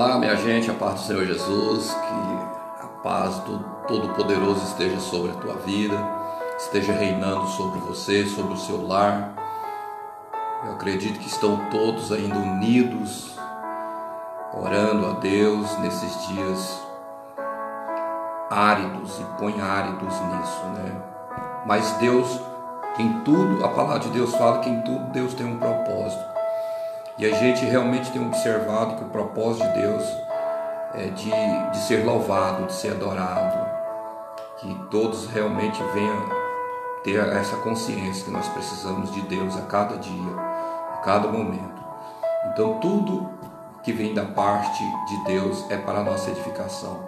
Olá, minha gente, a paz do Senhor Jesus, que a paz do Todo-Poderoso esteja sobre a tua vida, esteja reinando sobre você, sobre o seu lar. Eu acredito que estão todos ainda unidos, orando a Deus nesses dias áridos, e põe áridos nisso, né? Mas Deus, em tudo, a palavra de Deus fala que em tudo Deus tem um propósito. E a gente realmente tem observado que o propósito de Deus é de ser louvado, de ser adorado, que todos realmente venham ter essa consciência que nós precisamos de Deus a cada dia, a cada momento. Então tudo que vem da parte de Deus é para a nossa edificação.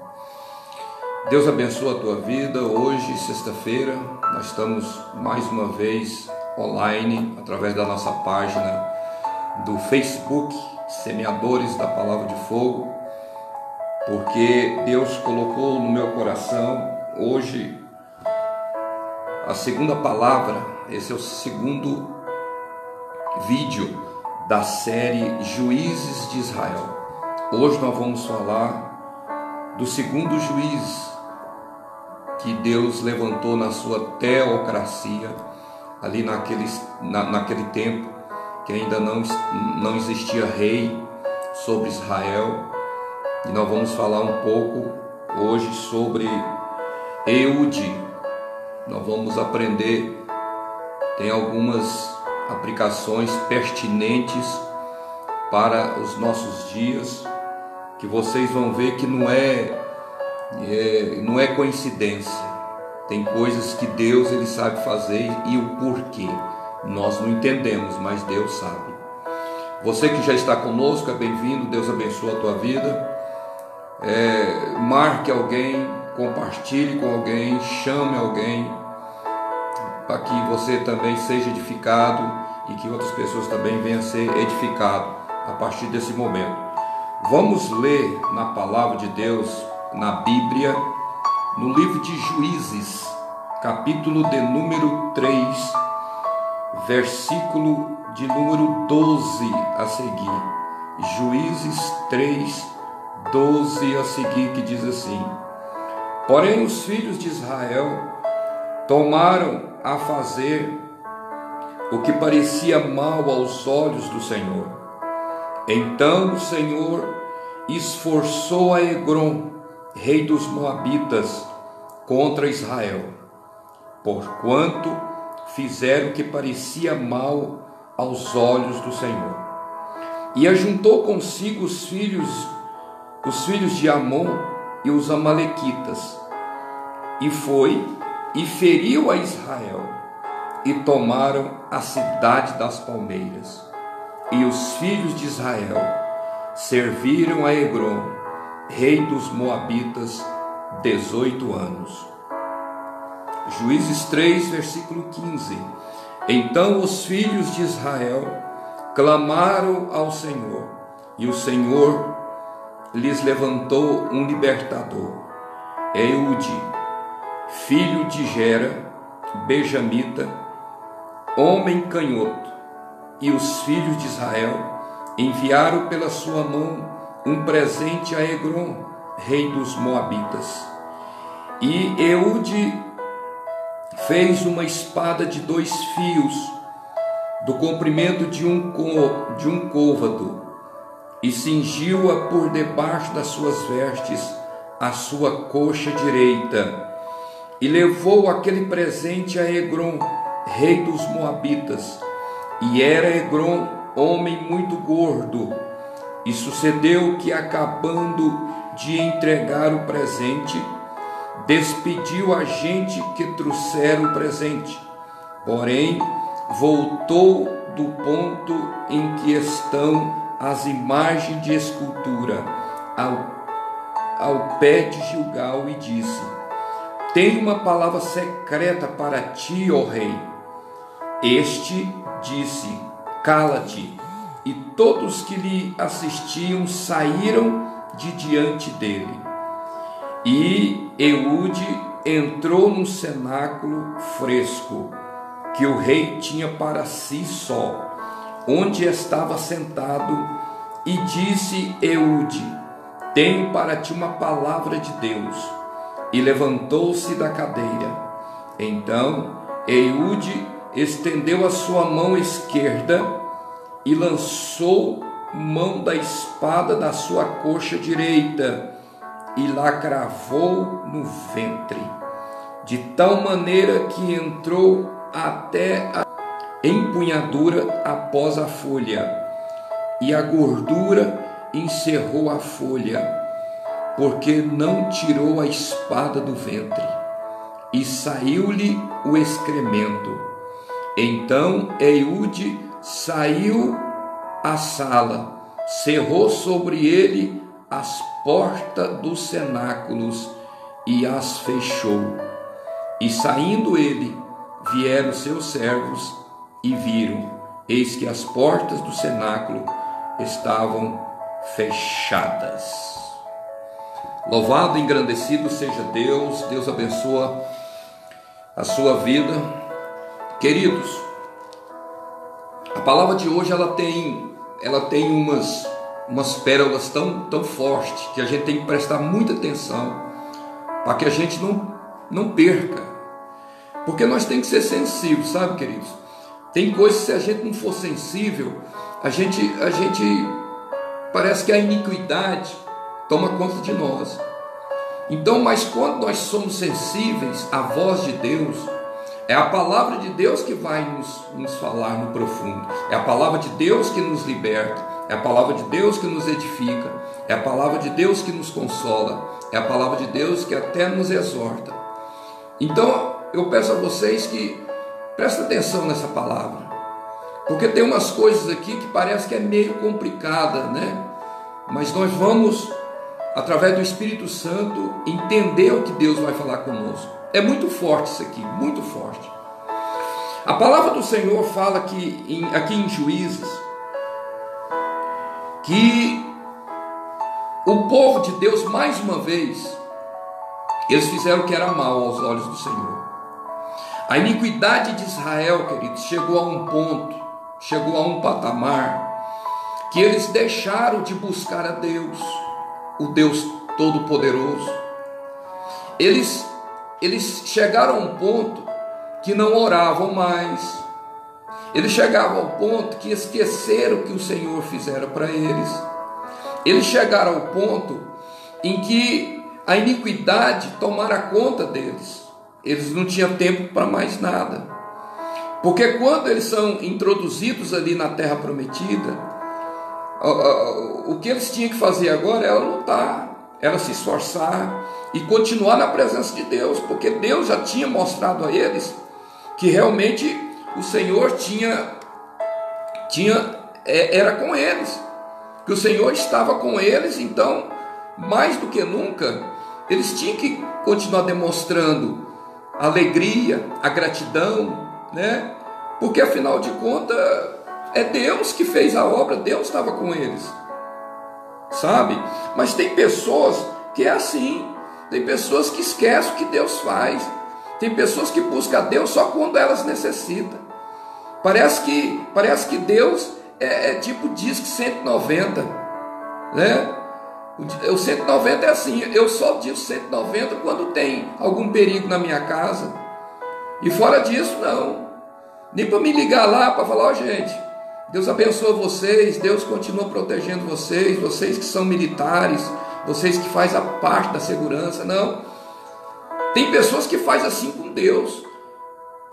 Deus abençoe a tua vida. Hoje, sexta-feira, nós estamos mais uma vez online, através da nossa página do Facebook, Semeadores da Palavra de Fogo, porque Deus colocou no meu coração hoje a segunda palavra. Esse é o segundo vídeo da série Juízes de Israel. Hoje nós vamos falar do segundo juiz que Deus levantou na sua teocracia, ali naquele tempo, que ainda não existia rei sobre Israel. E nós vamos falar um pouco hoje sobre Eude. Nós vamos aprender, tem algumas aplicações pertinentes para os nossos dias, que vocês vão ver que não é coincidência. Tem coisas que Deus ele sabe fazer e o porquê. Nós não entendemos, mas Deus sabe. Você que já está conosco, é bem-vindo. Deus abençoe a tua vida. Marque alguém, compartilhe com alguém, chame alguém, para que você também seja edificado e que outras pessoas também venham a ser edificadas a partir desse momento. Vamos ler na palavra de Deus, na Bíblia, no livro de Juízes, capítulo de número 3, versículo de número 12 a seguir. Juízes 3, 12 a seguir, que diz assim: Porém os filhos de Israel tomaram a fazer o que parecia mal aos olhos do Senhor. Então o Senhor esforçou a Egrom, rei dos Moabitas, contra Israel, porquanto fizeram o que parecia mal aos olhos do Senhor. E ajuntou consigo os filhos de Amon e os amalequitas, e foi e feriu a Israel, e tomaram a cidade das palmeiras. E os filhos de Israel serviram a Egrom, rei dos Moabitas, 18 anos. Juízes 3, versículo 15. Então os filhos de Israel clamaram ao Senhor, e o Senhor lhes levantou um libertador, Eude, filho de Gera, benjamita, homem canhoto. E os filhos de Israel enviaram pela sua mão um presente a Egrom, rei dos Moabitas. E Eude fez uma espada de 2 fios, do comprimento de um côvado, e cingiu-a por debaixo das suas vestes, a sua coxa direita, e levou aquele presente a Egrom, rei dos Moabitas. E era Egrom homem muito gordo. E sucedeu que, acabando de entregar o presente, despediu a gente que trouxera o presente, porém voltou do ponto em que estão as imagens de escultura ao pé de Gilgal, e disse: Tenho uma palavra secreta para ti, ó rei. Este disse: Cala-te. E todos que lhe assistiam saíram de diante dele. E Eude entrou num cenáculo fresco, que o rei tinha para si só, onde estava sentado, e disse Eude: tenho para ti uma palavra de Deus. E levantou-se da cadeira. Então Eiúde estendeu a sua mão esquerda e lançou mão da espada da sua coxa direita e lá cravou no ventre, de tal maneira que entrou até a empunhadura após a folha, e a gordura encerrou a folha, porque não tirou a espada do ventre, e saiu-lhe o excremento. Então Eiúde saiu à sala, cerrou sobre ele as portas dos cenáculos e as fechou. E saindo ele, vieram seus servos e viram, eis que as portas do cenáculo estavam fechadas. Louvado e engrandecido seja Deus. Deus abençoa a sua vida. Queridos, a palavra de hoje ela tem umas pérolas tão fortes que a gente tem que prestar muita atenção para que a gente não perca, porque nós temos que ser sensíveis, sabe, queridos? Tem coisas que se a gente não for sensível, a gente parece que a iniquidade toma conta de nós. Então, mas quando nós somos sensíveis à voz de Deus, é a palavra de Deus que vai nos falar no profundo, é a palavra de Deus que nos liberta, é a palavra de Deus que nos edifica, é a palavra de Deus que nos consola, é a palavra de Deus que até nos exorta. Então eu peço a vocês que prestem atenção nessa palavra, porque tem umas coisas aqui que parece que é meio complicada, né? Mas nós vamos, através do Espírito Santo, entender o que Deus vai falar conosco. É muito forte isso aqui, muito forte. A palavra do Senhor fala que aqui em Juízes, que o povo de Deus, mais uma vez, eles fizeram o que era mal aos olhos do Senhor. A iniquidade de Israel, queridos, chegou a um ponto, chegou a um patamar, que eles deixaram de buscar a Deus, o Deus Todo-Poderoso. Eles chegaram a um ponto que não oravam mais. Eles chegavam ao ponto que esqueceram o que o Senhor fizera para eles. Eles chegaram ao ponto em que a iniquidade tomara conta deles. Eles não tinham tempo para mais nada. Porque quando eles são introduzidos ali na terra prometida, o que eles tinham que fazer agora era lutar, era se esforçar e continuar na presença de Deus, porque Deus já tinha mostrado a eles que realmente o Senhor era com eles, que o Senhor estava com eles. Então, mais do que nunca, eles tinham que continuar demonstrando a alegria, a gratidão, né? Porque afinal de contas é Deus que fez a obra, Deus estava com eles, sabe? Mas tem pessoas que é assim, tem pessoas que esquecem o que Deus faz, tem pessoas que buscam a Deus só quando elas necessitam. Parece que Deus é tipo disque 190, né? O 190 é assim, eu só digo 190 quando tem algum perigo na minha casa, e fora disso não, nem para me ligar lá para falar: ó, gente, Deus abençoa vocês, Deus continua protegendo vocês, vocês que são militares, vocês que fazem a parte da segurança. Não, tem pessoas que fazem assim com Deus,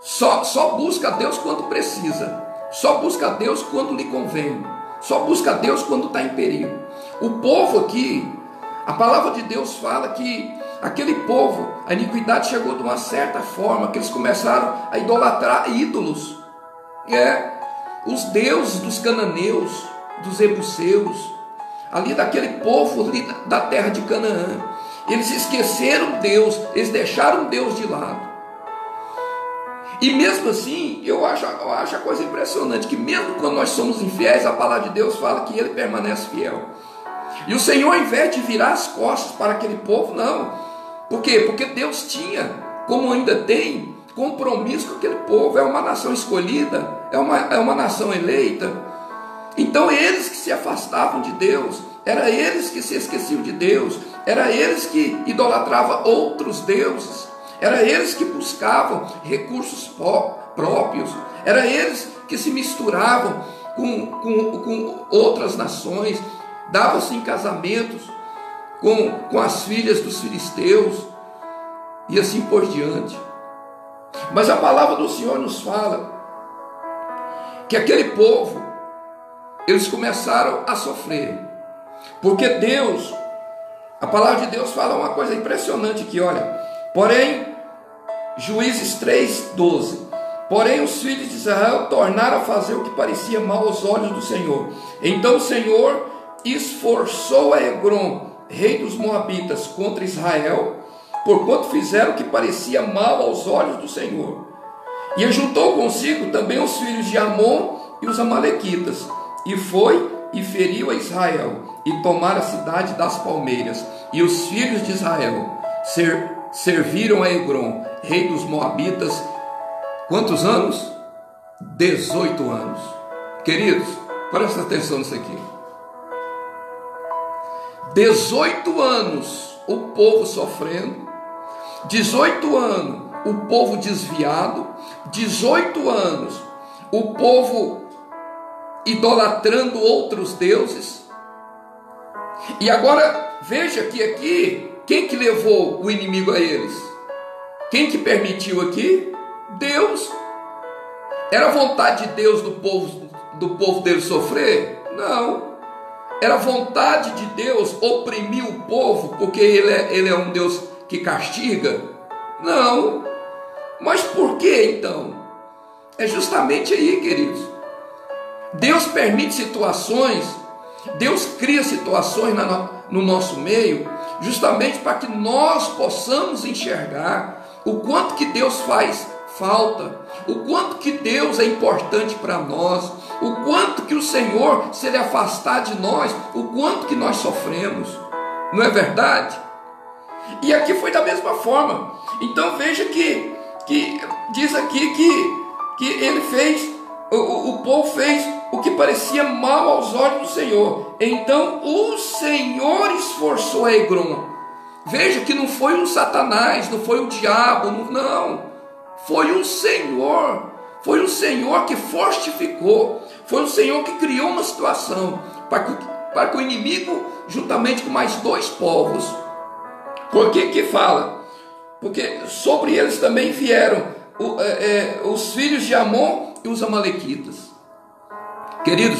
só busca a Deus quando precisa, só busca a Deus quando lhe convém, só busca a Deus quando está em perigo. O povo aqui, a palavra de Deus fala que aquele povo, a iniquidade chegou de uma certa forma que eles começaram a idolatrar ídolos, os deuses dos cananeus, dos jebuseus, ali daquele povo ali da terra de Canaã. Eles esqueceram Deus, eles deixaram Deus de lado. E mesmo assim, eu acho a coisa impressionante, que mesmo quando nós somos infiéis, a palavra de Deus fala que Ele permanece fiel. E o Senhor, ao invés de virar as costas para aquele povo, não. Por quê? Porque Deus tinha, como ainda tem, compromisso com aquele povo. É uma nação escolhida, é uma nação eleita. Então eles que se afastavam de Deus, era eles que se esqueciam de Deus, era eles que idolatravam outros deuses, era eles que buscavam recursos próprios, era eles que se misturavam com outras nações, davam-se em casamentos com as filhas dos filisteus, e assim por diante. Mas a palavra do Senhor nos fala que aquele povo, eles começaram a sofrer, porque Deus, a palavra de Deus fala uma coisa impressionante aqui, olha, porém, Juízes 3:12, porém os filhos de Israel tornaram a fazer o que parecia mal aos olhos do Senhor. Então o Senhor esforçou a Egrom, rei dos Moabitas, contra Israel, porquanto fizeram o que parecia mal aos olhos do Senhor. E ajuntou consigo também os filhos de Amon e os amalequitas, e foi e feriu a Israel, e tomaram a cidade das palmeiras. E os filhos de Israel serviram a Egrom, rei dos Moabitas, quantos anos? 18 anos. Queridos, presta atenção nisso aqui. 18 anos o povo sofrendo, 18 anos o povo desviado, 18 anos o povo idolatrando outros deuses. E agora veja que aqui, quem que levou o inimigo a eles? Quem que permitiu aqui? Deus. Era vontade de Deus do povo dele sofrer? Não. Era vontade de Deus oprimir o povo porque ele é um Deus que castiga? Não. Mas por que então? É justamente aí, queridos. Deus permite situações, Deus cria situações no nosso meio, justamente para que nós possamos enxergar o quanto que Deus faz falta, o quanto que Deus é importante para nós, o quanto que o Senhor, se Ele afastar de nós, o quanto que nós sofremos. Não é verdade? E aqui foi da mesma forma. Então veja que diz aqui que ele fez, o povo fez o que parecia mal aos olhos do Senhor. Então o Senhor esforçou a Egrom. Veja que não foi um Satanás, não foi o diabo, não. Foi o Senhor. Foi o Senhor que fortificou. Foi o Senhor que criou uma situação para que o inimigo, juntamente com mais dois povos. Por que fala? Porque sobre eles também vieram os filhos de Amon e os amalequitas. Queridos,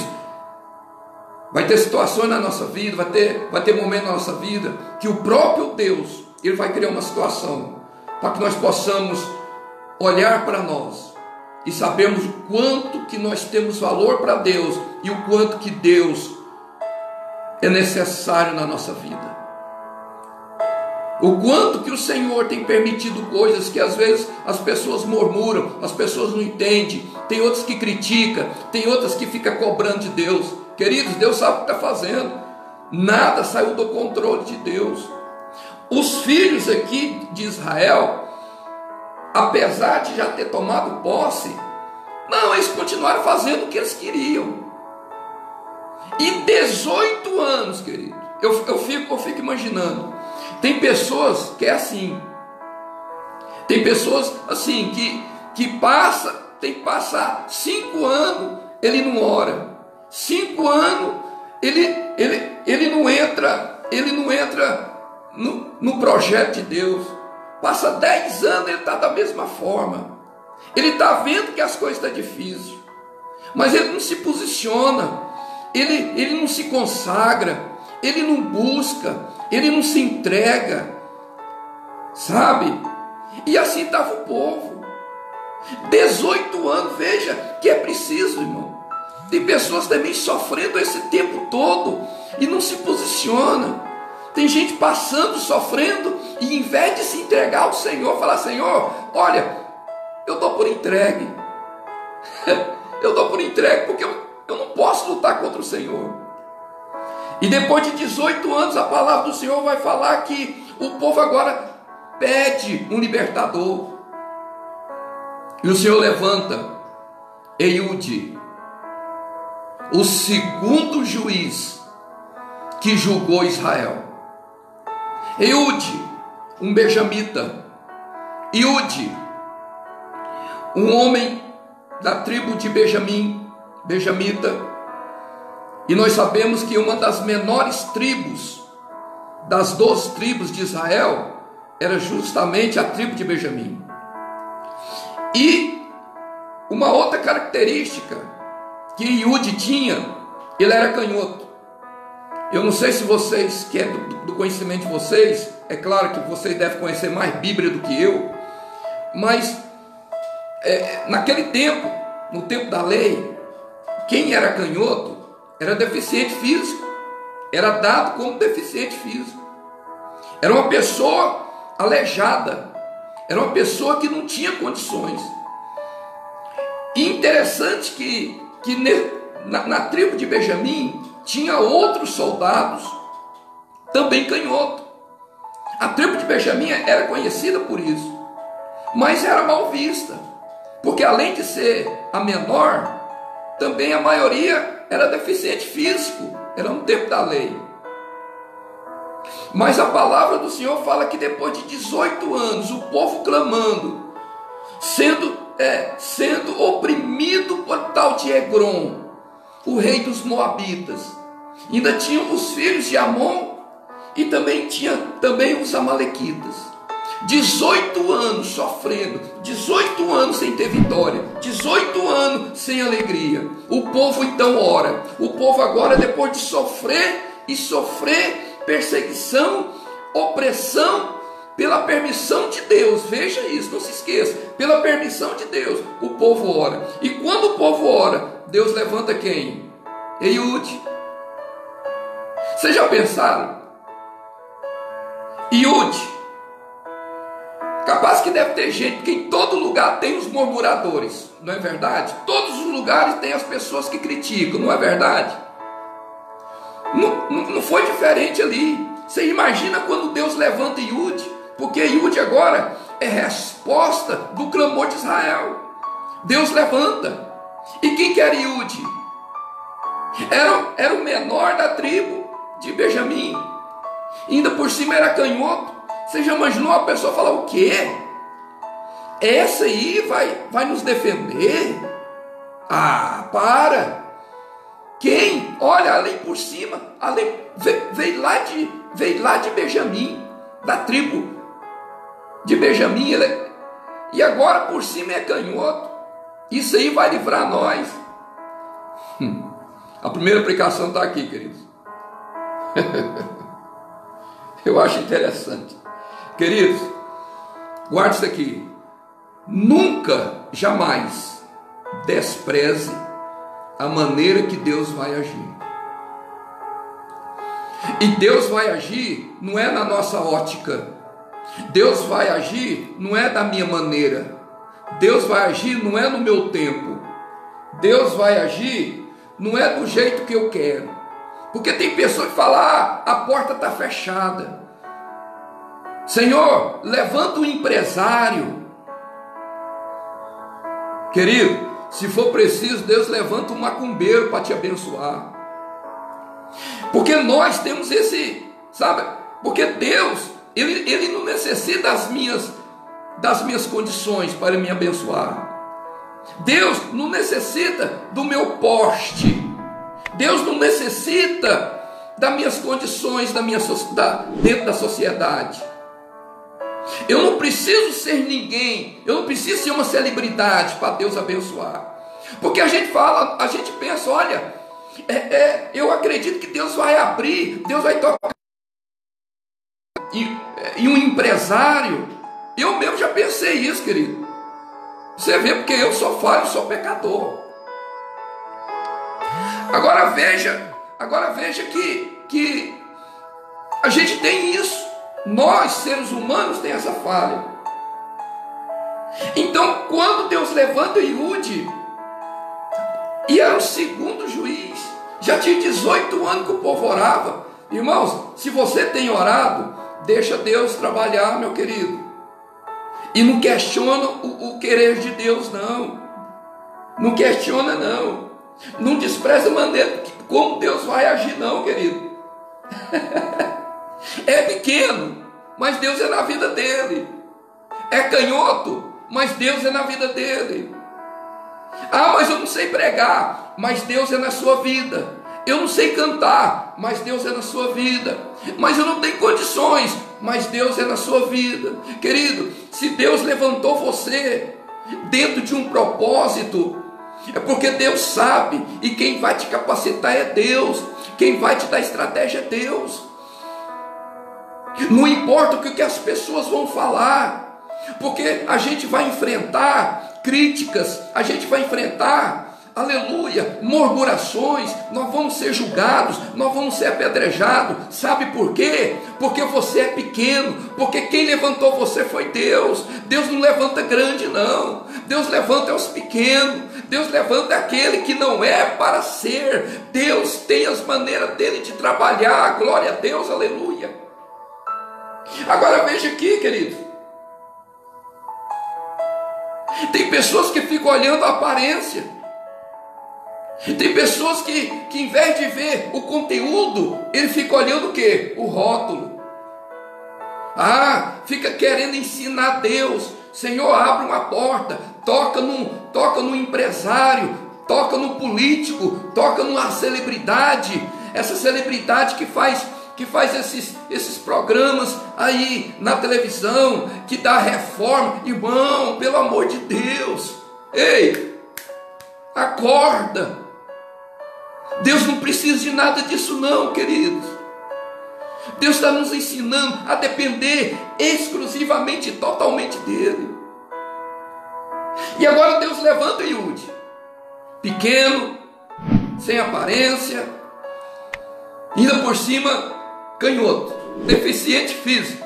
vai ter situações na nossa vida, vai ter momentos na nossa vida que o próprio Deus, Ele vai criar uma situação para que nós possamos olhar para nós e sabermos o quanto que nós temos valor para Deus e o quanto que Deus é necessário na nossa vida. O quanto que o Senhor tem permitido coisas que às vezes as pessoas murmuram, as pessoas não entendem, tem outros que criticam, tem outras que ficam cobrando de Deus. Queridos, Deus sabe o que está fazendo. Nada saiu do controle de Deus. Os filhos aqui de Israel, apesar de já ter tomado posse, não, eles continuaram fazendo o que eles queriam. E 18 anos, querido, eu fico imaginando. Tem pessoas que é assim. Tem pessoas assim que tem que passar 5 anos, ele não ora. 5 anos, ele não entra no projeto de Deus. Passa 10 anos, ele está da mesma forma. Ele está vendo que as coisas estão difíceis, mas ele não se posiciona, ele não se consagra, ele não busca, ele não se entrega, sabe? E assim estava o povo. 18 anos, veja que é preciso, irmão. Tem pessoas também sofrendo esse tempo todo e não se posiciona. Tem gente passando, sofrendo, e em vez de se entregar ao Senhor, falar: Senhor, olha, eu estou por entregue. Eu estou por entregue porque eu não posso lutar contra o Senhor. E depois de 18 anos, a palavra do Senhor vai falar que o povo agora pede um libertador. E o Senhor levanta Eude, o segundo juiz que julgou Israel. Eude, um benjamita. Iude, um homem da tribo de benjamita. E nós sabemos que uma das menores tribos, das 12 tribos de Israel, era justamente a tribo de Benjamim. E uma outra característica que Iude tinha, ele era canhoto. Eu não sei se vocês, que é do conhecimento de vocês, é claro que vocês devem conhecer mais Bíblia do que eu, mas naquele tempo, no tempo da lei, quem era canhoto era deficiente físico, era dado como deficiente físico, era uma pessoa aleijada, era uma pessoa que não tinha condições. E interessante que na tribo de Benjamim tinha outros soldados também canhoto. A tribo de Benjamim era conhecida por isso, mas era mal vista, porque além de ser a menor, também a maioria era deficiente físico, era no tempo da lei. Mas a palavra do Senhor fala que depois de 18 anos, o povo clamando, sendo oprimido por tal de Egrom, o rei dos Moabitas, ainda tinham os filhos de Amon e também tinha os amalequitas. 18 anos sofrendo, 18 anos sem ter vitória, 18 anos sem alegria. O povo então ora. O povo agora, depois de sofrer perseguição, opressão, pela permissão de Deus, veja isso, não se esqueça, pela permissão de Deus, o povo ora. E quando o povo ora, Deus levanta quem? Iude. Vocês já pensaram? Iude, capaz que deve ter gente, porque em todo lugar tem os murmuradores, não é verdade? Todos os lugares tem as pessoas que criticam, não é verdade? Não foi diferente ali. Você imagina quando Deus levanta Iude, porque Iude agora é resposta do clamor de Israel. Deus levanta. E quem que era Iude? Era o menor da tribo de Benjamim. Ainda por cima era canhoto. Você já imaginou a pessoa falar o quê? Essa aí vai nos defender? Ah, para! Quem? Olha, além por cima, veio lá de Benjamim, da tribo de Benjamim, e agora por cima é canhoto. Isso aí vai livrar nós. A primeira aplicação está aqui, queridos. Eu acho interessante. Queridos, guarde isso aqui. Nunca, jamais despreze a maneira que Deus vai agir. E Deus vai agir não é na nossa ótica. Deus vai agir não é da minha maneira. Deus vai agir não é no meu tempo. Deus vai agir não é do jeito que eu quero. Porque tem pessoas que falam, a porta está fechada. Senhor, levanta um empresário. Querido, se for preciso, Deus levanta um macumbeiro para te abençoar. Porque nós temos esse, sabe? Porque Deus, Ele não necessita das minhas condições para me abençoar. Deus não necessita do meu porte. Deus não necessita das minhas condições dentro da sociedade. Eu não preciso ser ninguém, eu não preciso ser uma celebridade para Deus abençoar. Porque a gente pensa, olha, eu acredito que Deus vai abrir, Deus vai tocar e um empresário. Eu mesmo já pensei isso, querido. Você vê, porque eu sou falho, sou pecador. Agora veja que a gente tem isso. Nós, seres humanos, tem essa falha. Então, quando Deus levanta Iude, e era o segundo juiz, já tinha 18 anos que o povo orava. Irmãos, se você tem orado, deixa Deus trabalhar, meu querido. E não questiona o querer de Deus, não. Não questiona, não. Não despreza a maneira como Deus vai agir, não, querido. É pequeno, mas Deus é na vida dele. É canhoto, mas Deus é na vida dele. Ah, mas eu não sei pregar, mas Deus é na sua vida. Eu não sei cantar, mas Deus é na sua vida. Mas eu não tenho condições, mas Deus é na sua vida. Querido, se Deus levantou você dentro de um propósito, é porque Deus sabe, e quem vai te capacitar é Deus, quem vai te dar estratégia é Deus. Não importa o que as pessoas vão falar, porque a gente vai enfrentar críticas, a gente vai enfrentar, aleluia, murmurações, nós vamos ser julgados, nós vamos ser apedrejados. Sabe por quê? Porque você é pequeno, porque quem levantou você foi Deus. Deus não levanta grande não, Deus levanta os pequenos, Deus levanta aquele que não é para ser. Deus tem as maneiras dele de trabalhar, glória a Deus, aleluia. Agora veja aqui, querido, tem pessoas que ficam olhando a aparência. Tem pessoas que em vez de ver o conteúdo, ele fica olhando o quê? O rótulo. Fica querendo ensinar Deus. Senhor, abre uma porta, toca no empresário, toca no político, toca numa celebridade. Essa celebridade que faz esses programas aí na televisão, que dá reforma. Irmão, pelo amor de Deus, ei, acorda. Deus não precisa de nada disso não, queridos. Deus está nos ensinando a depender exclusivamente, totalmente dele. E agora Deus levanta Iude, pequeno, sem aparência, ainda por cima canhoto, deficiente físico.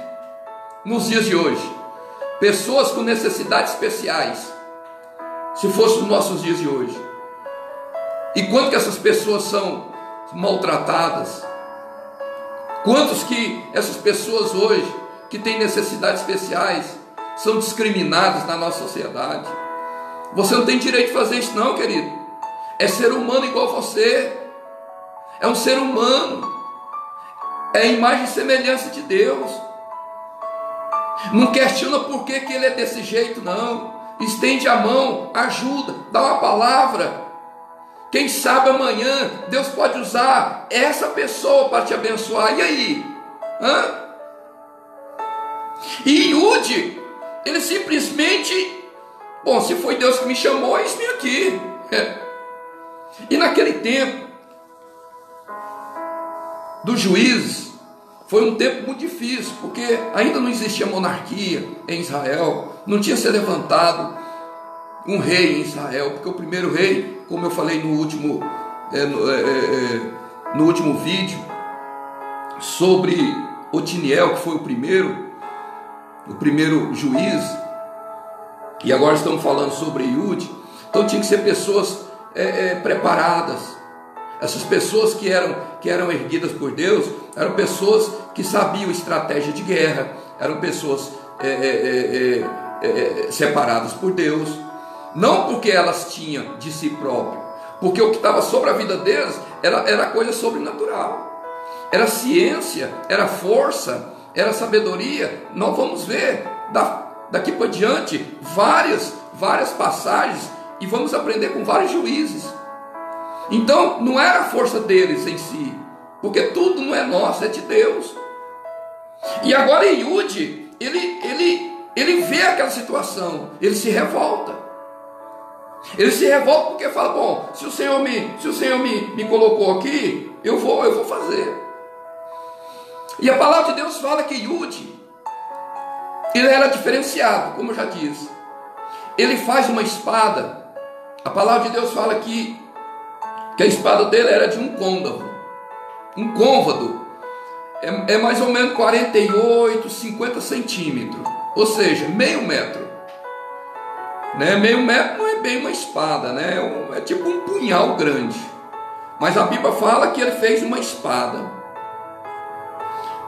Nos dias de hoje, pessoas com necessidades especiais, se fosse nos nossos dias de hoje, e quanto que essas pessoas são maltratadas, quantos que essas pessoas hoje que têm necessidades especiais são discriminadas na nossa sociedade. Você não tem direito de fazer isso não, querido. É ser humano igual você, é um ser humano, é a imagem e semelhança de Deus. Não questiona por que ele é desse jeito não. Estende a mão, ajuda, dá uma palavra. Quem sabe amanhã Deus pode usar essa pessoa para te abençoar. E aí? E Iude, ele simplesmente, bom, se foi Deus que me chamou, eis me aqui. E naquele tempo dos juízes, foi um tempo muito difícil, porque ainda não existia monarquia em Israel, não tinha se levantado um rei em Israel, porque o primeiro rei, como eu falei no último vídeo, sobre Otiniel, que foi o primeiro juiz, e agora estamos falando sobre Iude. Então tinha que ser pessoas preparadas. Essas pessoas que eram erguidas por Deus, eram pessoas que sabiam estratégia de guerra, eram pessoas separadas por Deus. Não porque elas tinham de si próprio, porque o que estava sobre a vida deles era coisa sobrenatural, era ciência, era força, era sabedoria. Nós vamos ver daqui para diante várias passagens, e vamos aprender com vários juízes. Então não era a força deles em si, porque tudo não é nosso, é de Deus. E agora Iude, ele vê aquela situação, ele se revolta. Ele se revolta porque fala, bom, se o Senhor me colocou aqui, eu vou fazer. E a palavra de Deus fala que Iude, ele era diferenciado, como eu já disse. Ele faz uma espada. A palavra de Deus fala que a espada dele era de um côndavo. Um côvado é mais ou menos 48, 50 centímetros, ou seja, meio metro. Meio metro não é bem uma espada, é tipo um punhal grande. Mas a Bíblia fala que ele fez uma espada.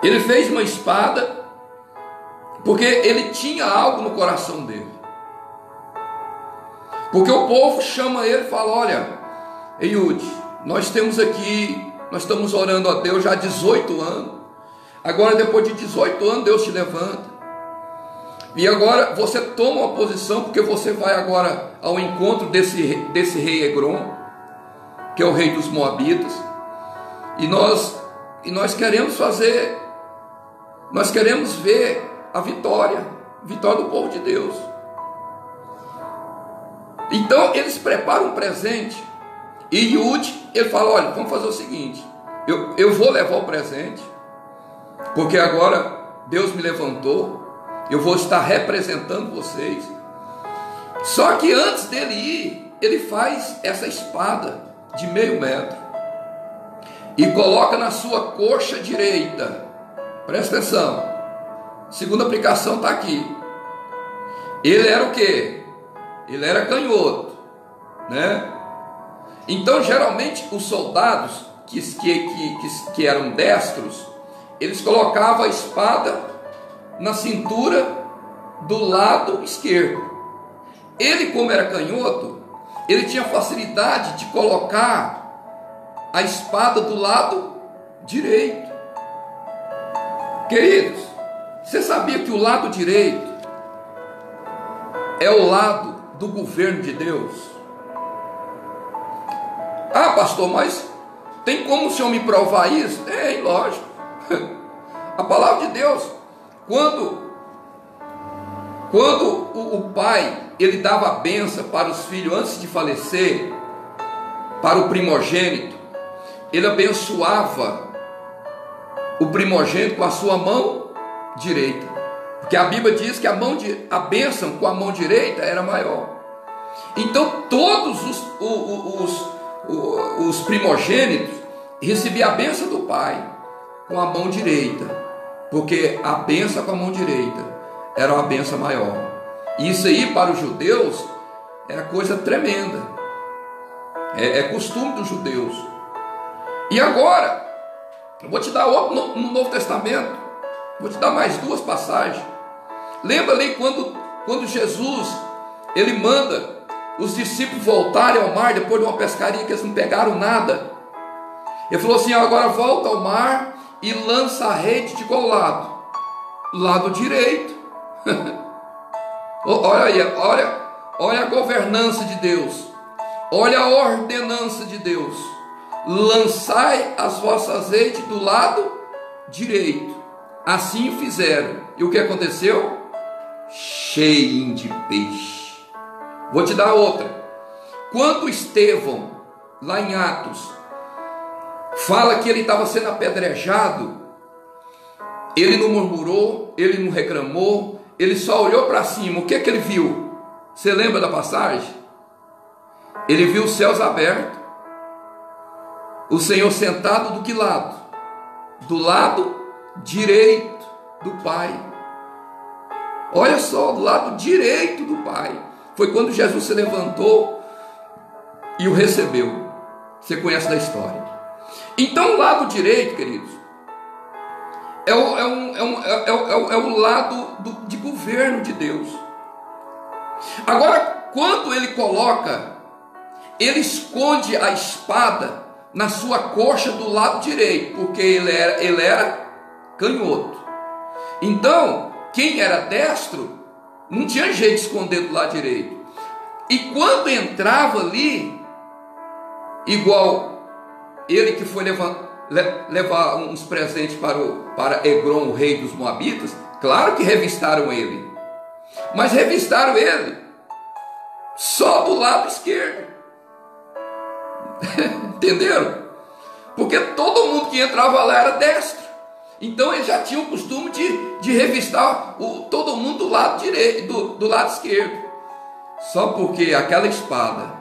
Ele fez uma espada porque ele tinha algo no coração dele. Porque o povo chama ele e fala, olha, Iude, nós estamos orando a Deus já há 18 anos. Agora, depois de 18 anos, Deus te levanta. E agora você toma uma posição, porque você vai agora ao encontro desse rei Egrom, que é o rei dos Moabitas. E nós queremos fazer, nós queremos ver a vitória do povo de Deus. Então eles preparam um presente. E Yud, ele fala: olha, vamos fazer o seguinte, eu vou levar o presente, porque agora Deus me levantou, eu vou estar representando vocês. Só que antes dele ir, ele faz essa espada de 0,5 metro e coloca na sua coxa direita. Presta atenção, a segunda aplicação está aqui. Ele era o quê? Ele era canhoto, né? Então geralmente os soldados que eram destros, eles colocavam a espada na cintura do lado esquerdo. Ele, como era canhoto, ele tinha facilidade de colocar a espada do lado direito. Queridos, você sabia que o lado direito é o lado do governo de Deus? Ah, pastor, mas tem como o senhor me provar isso? É, lógico. A palavra de Deus, quando o pai, ele dava a bênção para os filhos antes de falecer, para o primogênito, ele abençoava o primogênito com a sua mão direita, porque a Bíblia diz que a bênção com a mão direita era maior. Então todos os primogênitos recebiam a bênção do pai com a mão direita, porque a bênção com a mão direita era uma bênção maior. Isso aí para os judeus era coisa tremenda, é costume dos judeus. E agora eu vou te dar outro no Novo Testamento, vou te dar mais 2 passagens. Lembra ali quando Jesus ele manda os discípulos voltarem ao mar depois de uma pescaria que eles não pegaram nada? Ele falou assim: agora volta ao mar e lança a rede de qual lado? Lado direito. Olha aí, olha a governança de Deus, olha a ordenança de Deus. Lançai as vossas redes do lado direito. Assim fizeram. E o que aconteceu? Cheio de peixe. Vou te dar outra. Quando Estevão, lá em Atos, fala que ele estava sendo apedrejado, ele não murmurou, ele não reclamou, ele só olhou para cima. O que é que ele viu? Você lembra da passagem? Ele viu os céus abertos, o Senhor sentado do que lado? Do lado direito do Pai. Olha só, do lado direito do Pai. Foi quando Jesus se levantou e o recebeu. Você conhece da história. Então o lado direito, queridos, é o lado de governo de Deus. Agora, quando ele coloca, ele esconde a espada na sua coxa do lado direito, porque ele era canhoto. Então, quem era destro não tinha jeito de esconder do lado direito. E quando entrava ali, igual ele que foi levar uns presentes para Egrom, o rei dos Moabitas, claro que revistaram ele, mas revistaram ele só do lado esquerdo. Entenderam? Porque todo mundo que entrava lá era destro. Então ele já tinha o costume de revistar todo mundo do lado direito, do lado esquerdo. Só porque aquela espada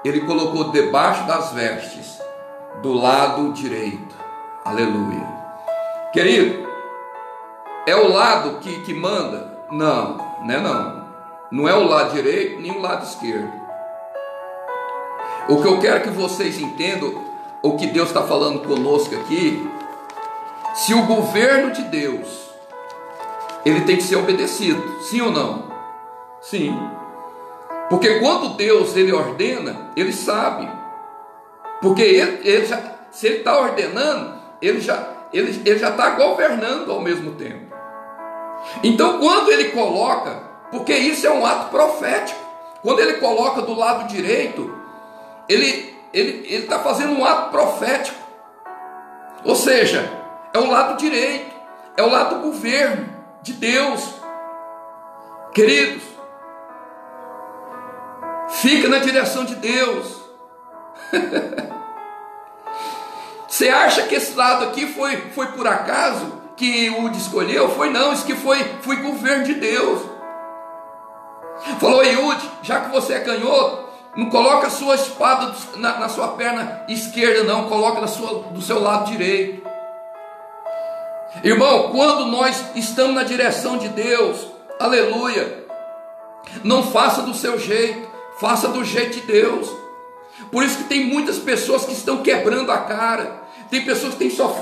ele colocou debaixo das vestes do lado direito. Aleluia. Querido, é o lado que manda? Não, não. Não é o lado direito nem o lado esquerdo. O que eu quero que vocês entendam, o que Deus está falando conosco aqui, se o governo de Deus, ele tem que ser obedecido, sim ou não? Sim. Porque quando Deus ele ordena, ele sabe. Porque ele já, se ele está ordenando, ele ele já está governando ao mesmo tempo. Então, quando ele coloca, porque isso é um ato profético, quando ele coloca do lado direito, ele está fazendo um ato profético. Ou seja, é o lado direito, é o lado do governo de Deus. Queridos, fica na direção de Deus. Você acha que esse lado aqui foi por acaso que o escolheu? Foi não, isso que foi governo de Deus. Falou: Iude, já que você é canhoto, não coloca a sua espada na sua perna esquerda, não, coloca do seu lado direito. Irmão, quando nós estamos na direção de Deus, aleluia, não faça do seu jeito, faça do jeito de Deus. Por isso que tem muitas pessoas que estão quebrando a cara. Tem pessoas que estão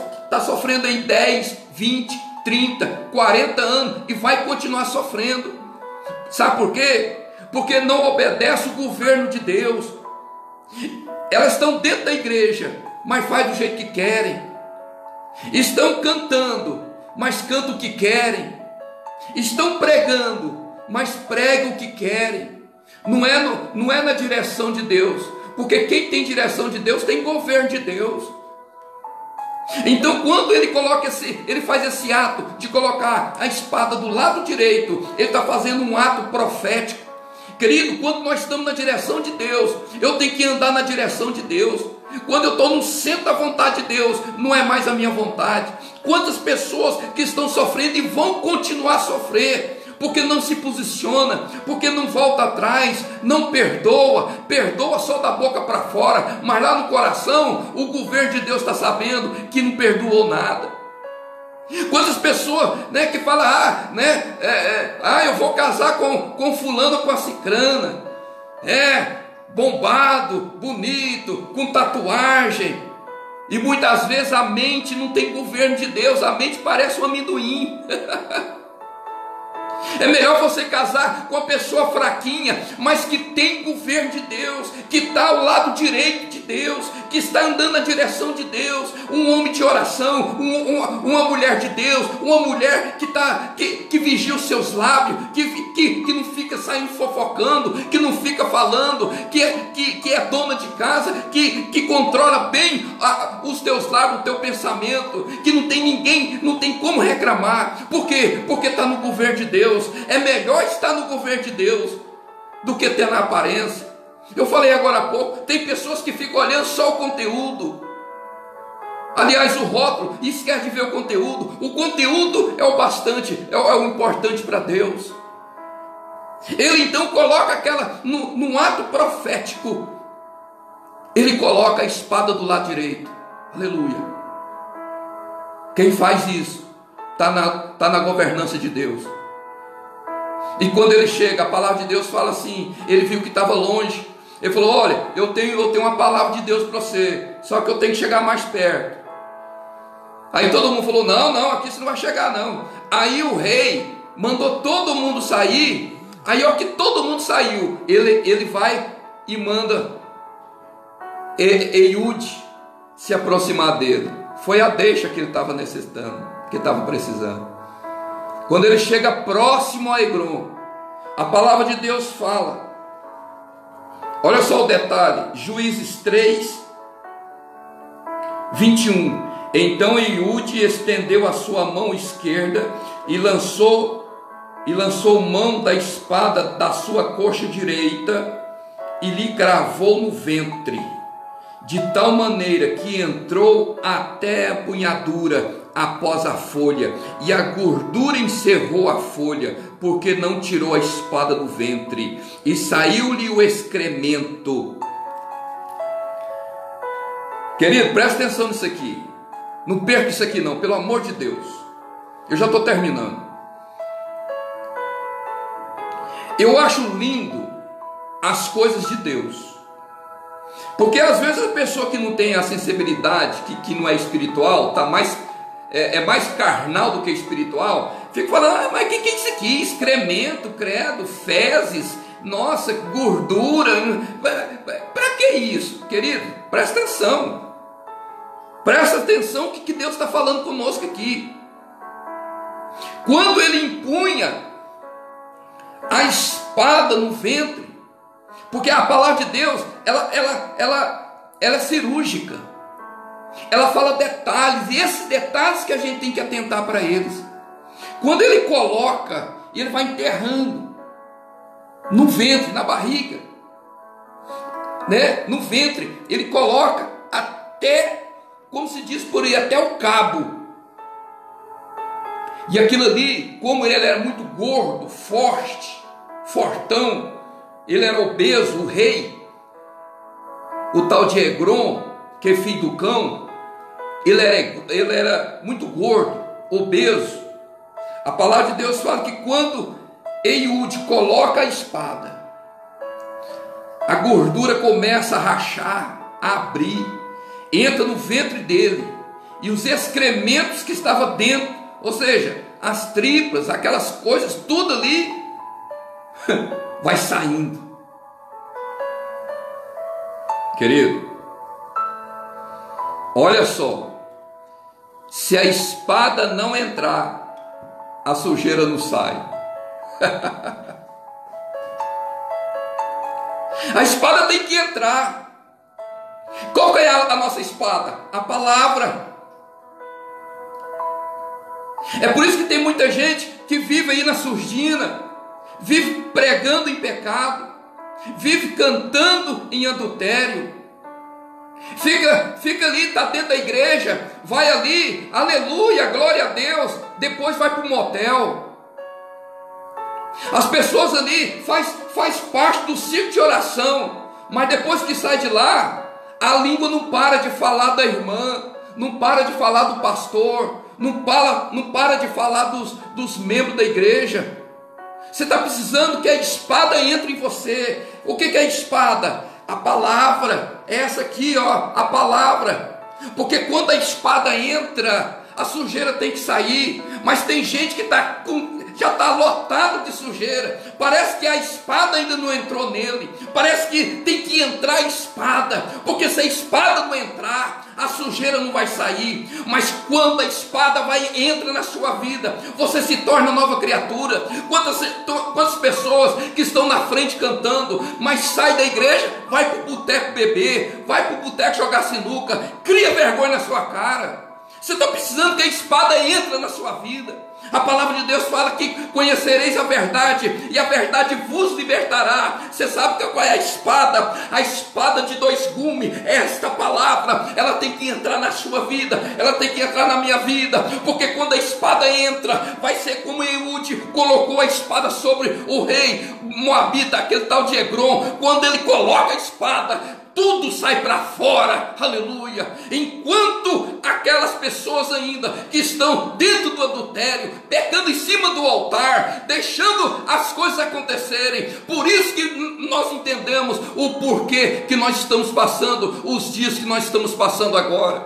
sofrendo em 10, 20, 30, 40 anos e vai continuar sofrendo. Sabe por quê? Porque não obedece o governo de Deus. Elas estão dentro da igreja, mas faz do jeito que querem. Estão cantando, mas cantam o que querem. Estão pregando, mas pregam o que querem. Não é na direção de Deus, porque quem tem direção de Deus tem governo de Deus. Então, quando ele faz esse ato de colocar a espada do lado direito, ele está fazendo um ato profético. Querido, quando nós estamos na direção de Deus, eu tenho que andar na direção de Deus. Quando eu estou no centro da vontade de Deus, não é mais a minha vontade. Quantas pessoas que estão sofrendo e vão continuar a sofrer, porque não se posiciona, porque não volta atrás, não perdoa só da boca para fora, mas lá no coração, o governo de Deus está sabendo que não perdoou nada. Quantas pessoas, né, que falam, eu vou casar com fulano ou com a cicrana, bombado, bonito, com tatuagem, e muitas vezes a mente não tem governo de Deus, a mente parece um amendoim. É melhor você casar com uma pessoa fraquinha, mas que tem governo de Deus, que está ao lado direito de Deus, que está andando na direção de Deus, um homem de oração, uma mulher de Deus, uma mulher que vigia os seus lábios, que não fica saindo fofocando, que não fica falando, que é dona de casa, que controla bem os teus lábios, o teu pensamento, que não tem ninguém, não tem como reclamar. Por quê? Porque está no governo de Deus. É melhor estar no governo de Deus do que ter na aparência. Eu falei agora há pouco, tem pessoas que ficam olhando só o conteúdo, aliás o rótulo, e esquece de ver o conteúdo. O conteúdo é o bastante, é o importante para Deus. Ele então coloca num ato profético, ele coloca a espada do lado direito. Aleluia. Quem faz isso está na governança de Deus. E quando ele chega, a palavra de Deus fala assim, ele viu que estava longe, ele falou: olha, eu tenho uma palavra de Deus para você, só que eu tenho que chegar mais perto. Aí todo mundo falou: não, aqui você não vai chegar não. Aí o rei mandou todo mundo sair. Aí ó, que todo mundo saiu, ele vai e manda Iude se aproximar dele. Foi a deixa que ele estava necessitando, que estava precisando. Quando ele chega próximo a Egrom, a palavra de Deus fala, olha só o detalhe, Juízes 3, 21. Então Iude estendeu a sua mão esquerda e lançou mão da espada da sua coxa direita e lhe cravou no ventre, de tal maneira que entrou até a punhadura após a folha, e a gordura encerrou a folha, porque não tirou a espada do ventre, e saiu-lhe o excremento. Querido, presta atenção nisso aqui, não perca isso aqui não, pelo amor de Deus, eu já estou terminando. Eu acho lindo as coisas de Deus, porque às vezes a pessoa que não tem a sensibilidade, que não é espiritual, tá mais carnal do que espiritual, fica falando: mas o que é isso aqui? Excremento, credo, fezes, nossa, gordura. Para que isso, querido? Presta atenção. Presta atenção o que Deus está falando conosco aqui. Quando ele empunha a espada no ventre, porque a palavra de Deus, ela é cirúrgica, ela fala detalhes, e esses detalhes que a gente tem que atentar para eles. Quando ele coloca, ele vai enterrando no ventre, na barriga, né? No ventre, ele coloca até, como se diz por aí, até o cabo. E aquilo ali, como ele era muito gordo, forte, fortão, ele era obeso, o rei, o tal de Egron, que é filho do cão, ele era muito gordo, obeso. A palavra de Deus fala que quando Eiúde coloca a espada, a gordura começa a rachar, a abrir, entra no ventre dele, e os excrementos que estavam dentro, ou seja, as tripas, aquelas coisas, tudo ali vai saindo. Querido, olha só, se a espada não entrar, a sujeira não sai. A espada tem que entrar. Qual que é a nossa espada? A palavra. É por isso que tem muita gente que vive aí na surdina, vive pregando em pecado, vive cantando em adultério, fica ali, está dentro da igreja, vai ali, aleluia, glória a Deus, depois vai para o motel. As pessoas ali faz parte do ciclo de oração, mas depois que sai de lá, a língua não para de falar da irmã, não para de falar do pastor, não para de falar dos membros da igreja. Você está precisando que a espada entre em você. O que é a espada? A palavra, essa aqui, ó, a palavra. Porque quando a espada entra, a sujeira tem que sair. Mas tem gente que já está lotado de sujeira. Parece que a espada ainda não entrou nele. Parece que tem que entrar a espada, porque se a espada não entrar, a sujeira não vai sair. Mas quando a espada entra na sua vida, você se torna nova criatura. Quantas pessoas que estão na frente cantando, mas sai da igreja, vai para o boteco beber, vai para o boteco jogar sinuca, cria vergonha na sua cara. Você está precisando que a espada entre na sua vida. A palavra de Deus fala que conhecereis a verdade, e a verdade vos libertará. Você sabe qual é a espada? A espada de dois gumes. Esta palavra, ela tem que entrar na sua vida, ela tem que entrar na minha vida, porque quando a espada entra, vai ser como Eiúde colocou a espada sobre o rei Moabita, aquele tal de Egron. Quando ele coloca a espada, tudo sai para fora, aleluia. Enquanto aquelas pessoas ainda que estão dentro do adultério, pecando em cima do altar, deixando as coisas acontecerem. Por isso que nós entendemos o porquê que nós estamos passando os dias que nós estamos passando agora.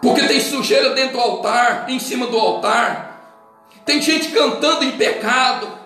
Porque tem sujeira dentro do altar, em cima do altar. Tem gente cantando em pecado.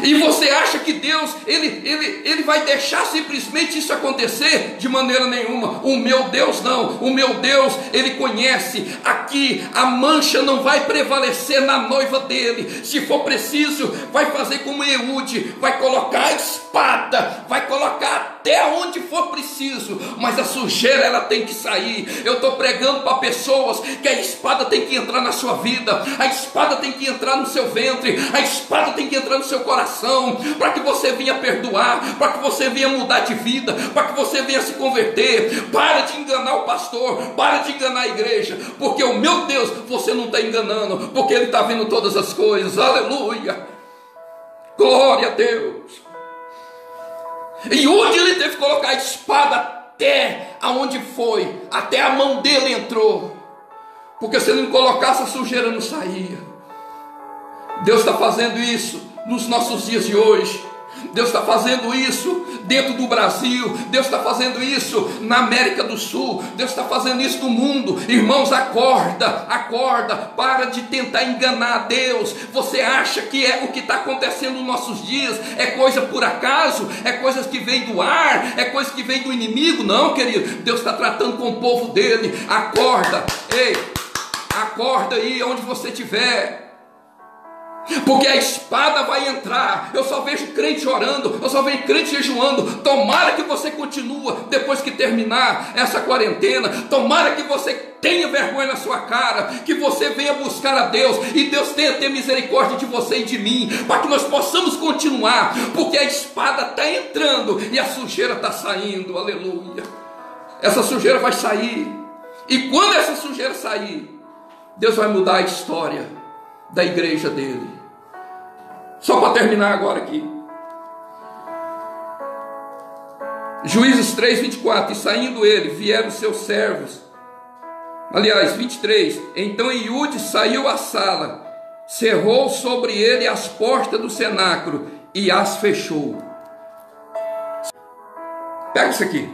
E você acha que Deus, ele vai deixar simplesmente isso acontecer? De maneira nenhuma. O meu Deus não. O meu Deus, ele conhece. Aqui a mancha não vai prevalecer na noiva dele. Se for preciso, vai fazer como Eiúde, vai colocar a espada, vai colocar até onde for preciso, mas a sujeira ela tem que sair. Eu estou pregando para pessoas que a espada tem que entrar na sua vida, a espada tem que entrar no seu ventre, a espada tem que entrar no seu coração, para que você venha perdoar, para que você venha mudar de vida, para que você venha se converter. Para de enganar o pastor, para de enganar a igreja, porque o meu Deus, você não está enganando, porque ele está vendo todas as coisas, aleluia, glória a Deus. E onde ele teve que colocar a espada até aonde foi, até a mão dele entrou, porque se ele não colocasse, a sujeira não saía. Deus está fazendo isso nos nossos dias de hoje. Deus está fazendo isso dentro do Brasil, Deus está fazendo isso na América do Sul, Deus está fazendo isso no mundo. Irmãos, acorda, acorda, para de tentar enganar a Deus. Você acha que o que está acontecendo nos nossos dias é coisa por acaso, é coisas que vem do ar, é coisa que vem do inimigo? Não, querido, Deus está tratando com o povo dele. Acorda, ei, acorda aí onde você estiver, porque a espada vai entrar. Eu só vejo crente orando, eu só vejo crente jejuando. Tomara que você continue depois que terminar essa quarentena. Tomara que você tenha vergonha na sua cara, que você venha buscar a Deus, e Deus tenha misericórdia de você e de mim, para que nós possamos continuar, porque a espada está entrando e a sujeira está saindo. Aleluia. Essa sujeira vai sair, e quando essa sujeira sair, Deus vai mudar a história da igreja dele. Só para terminar agora aqui, Juízes 3, 24. E saindo ele, vieram seus servos. Aliás, 23. Então Ehud saiu à sala, cerrou sobre ele as portas do cenáculo e as fechou. Pega isso aqui.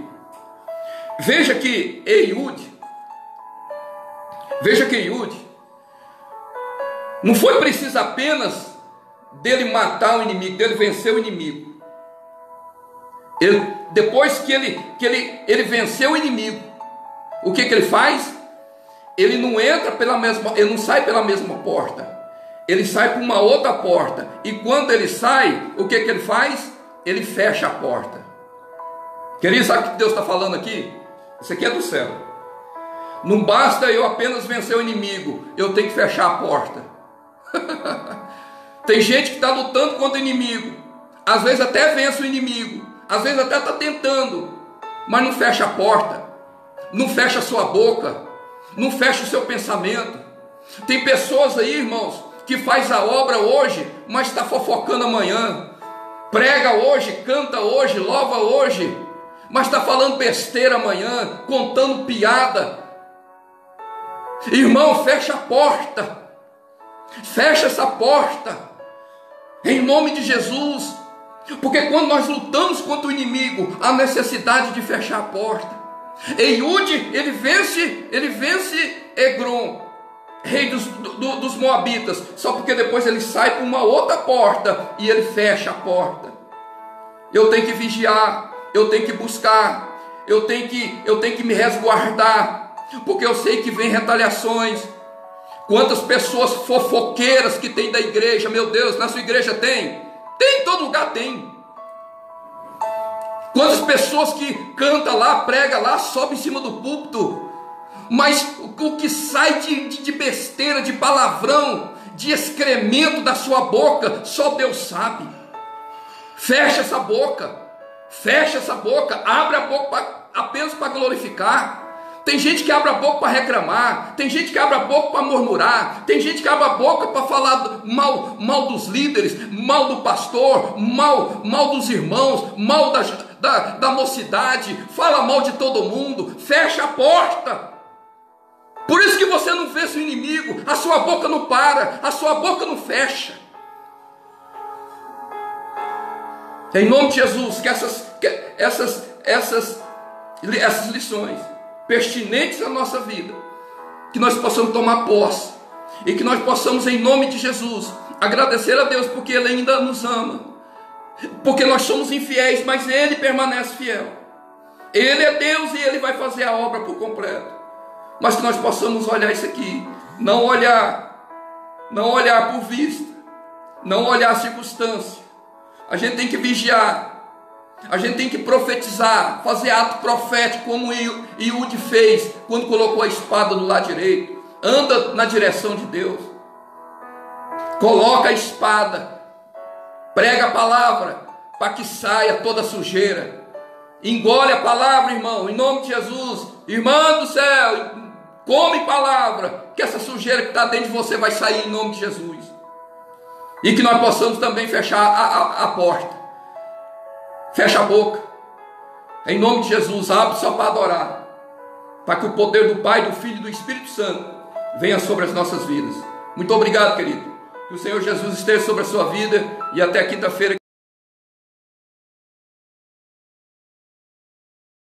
Veja que Ehud não foi preciso apenas dele matar o inimigo, dele vencer o inimigo. Depois que ele venceu o inimigo, o que ele faz? Ele não entra ele não sai pela mesma porta, ele sai por uma outra porta. E quando ele sai, o que ele faz? Ele fecha a porta. Querido, sabe o que Deus está falando aqui? Isso aqui é do céu. Não basta eu apenas vencer o inimigo, eu tenho que fechar a porta. Tem gente que está lutando contra o inimigo, às vezes até vence o inimigo, às vezes até está tentando, mas não fecha a porta, não fecha a sua boca, não fecha o seu pensamento. Tem pessoas aí, irmãos, que faz a obra hoje, mas está fofocando amanhã, prega hoje, canta hoje, louva hoje, mas está falando besteira amanhã, contando piada. Irmão, fecha a porta, fecha essa porta, em nome de Jesus, porque quando nós lutamos contra o inimigo, há necessidade de fechar a porta. Ehud, ele vence Egron, rei dos Moabitas, só porque depois ele sai por uma outra porta e ele fecha a porta. Eu tenho que vigiar, eu tenho que buscar, eu tenho que me resguardar, porque eu sei que vem retaliações. Quantas pessoas fofoqueiras que tem da igreja, meu Deus, na sua igreja tem? Tem, em todo lugar tem. Quantas pessoas que canta lá, prega lá, sobe em cima do púlpito, mas o que sai de besteira, de palavrão, de excremento da sua boca, só Deus sabe. Fecha essa boca, abre a boca apenas para glorificar. Tem gente que abre a boca para reclamar, tem gente que abre a boca para murmurar, tem gente que abre a boca para falar mal dos líderes, mal do pastor, mal dos irmãos, mal da mocidade, fala mal de todo mundo. Fecha a porta. Por isso que você não vence o inimigo, a sua boca não para, a sua boca não fecha. Em nome de Jesus, que essas lições pertinentes à nossa vida, que nós possamos tomar posse, e que nós possamos, em nome de Jesus, agradecer a Deus, porque Ele ainda nos ama, porque nós somos infiéis, mas Ele permanece fiel. Ele é Deus e Ele vai fazer a obra por completo. Mas que nós possamos olhar isso aqui, não olhar por vista, não olhar a circunstância. A gente tem que vigiar, a gente tem que profetizar, fazer ato profético, como Ehud fez quando colocou a espada do lado direito. Anda na direção de Deus, coloca a espada, prega a palavra, para que saia toda a sujeira. Engole a palavra, irmão, em nome de Jesus. Irmã do céu, come palavra, que essa sujeira que está dentro de você vai sair em nome de Jesus. E que nós possamos também fechar a porta. Fecha a boca, em nome de Jesus, abre só para adorar, para que o poder do Pai, do Filho e do Espírito Santo venha sobre as nossas vidas. Muito obrigado, querido. Que o Senhor Jesus esteja sobre a sua vida, e até quinta-feira.